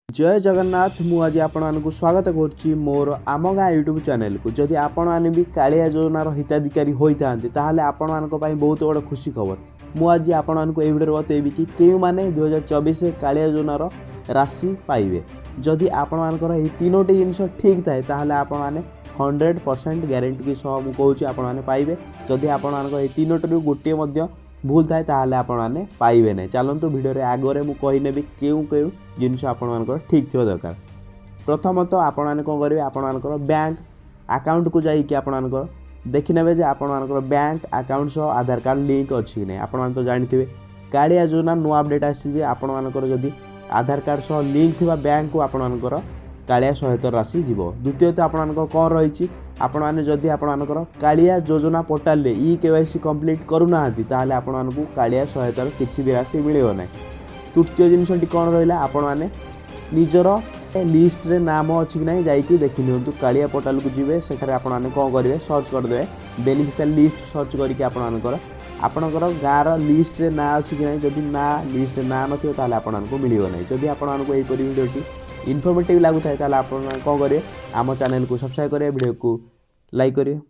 जय जगन्नाथ मु आज आपको स्वागत करुच्ची मोर आम गाँ यूट्यूब चैनल को जदि आपण मैंने भी कालिया योजनार हिताधिकारी होता आपण मानक बहुत बड़ खुशी खबर मुझे आपण को भिडियो बतेबी कि क्यों मैंने 2024 कालिया योजनार राशि पाइबे। जदि आपण मानकर ये तीनोटी जिनस ठीक थाए ताहले आपण माने 100% ग्यारंटी की सह मुझे कहूँ आपण मैंने पाइबे। जदि आपण मानकर ये तीनोटी गोटे भूल थाए ताहले आपण माने पाइबे नहीं। चलतु भिडियो आगे मुझे कहीनेबी क्यों क्यों जिनस आपण ठीक थोड़ा दरकार। प्रथमतः आपण मैंने कौन करेंगे आपण बैंक अकाउंट को जाइए आपण देखने जे आपण बैंक अकाउंट सह आधार कार्ड लिंक अच्छी नहीं। आपण तो जानते कालिया योजना नुआ अपडेट आसी आपर जदि आधार कार्ड सह लिंक थी बैंक को आपणकर कालिया सहायता राशि जीव। द्वितीयतः आपण कौन रही आपण मैंने जदि आपणकर कालिया योजना पोर्टाल इ केवाईसी कंप्लीट करूना ताहले आपण को कालिया सहायतार किसी भी राशि मिलियो ना। तृतीय जिनसटी कौन रहा आपण मैंने निजर लिस्ट रे नाम अच्छी कि ना जाइए देखी नियंतु कालिया पोर्टाल को जीवे सेठारे आपण मैंने कौन करेंगे सर्च करदे बेनिफिशियल लिस्ट सर्च करके आपणकर गाँव लिस्ट रे ना अच्छी कि ना जदि ना लिस्ट ना नथियो ताहले आपको मिलियो ना। जदि आपको यही वीडियोटी इनफॉर्मेटिव लगुता है ताहले आपण कौन करेंगे आम चैनल को सब्सक्राइब करेंगे वीडियो को लाइक करेंगे।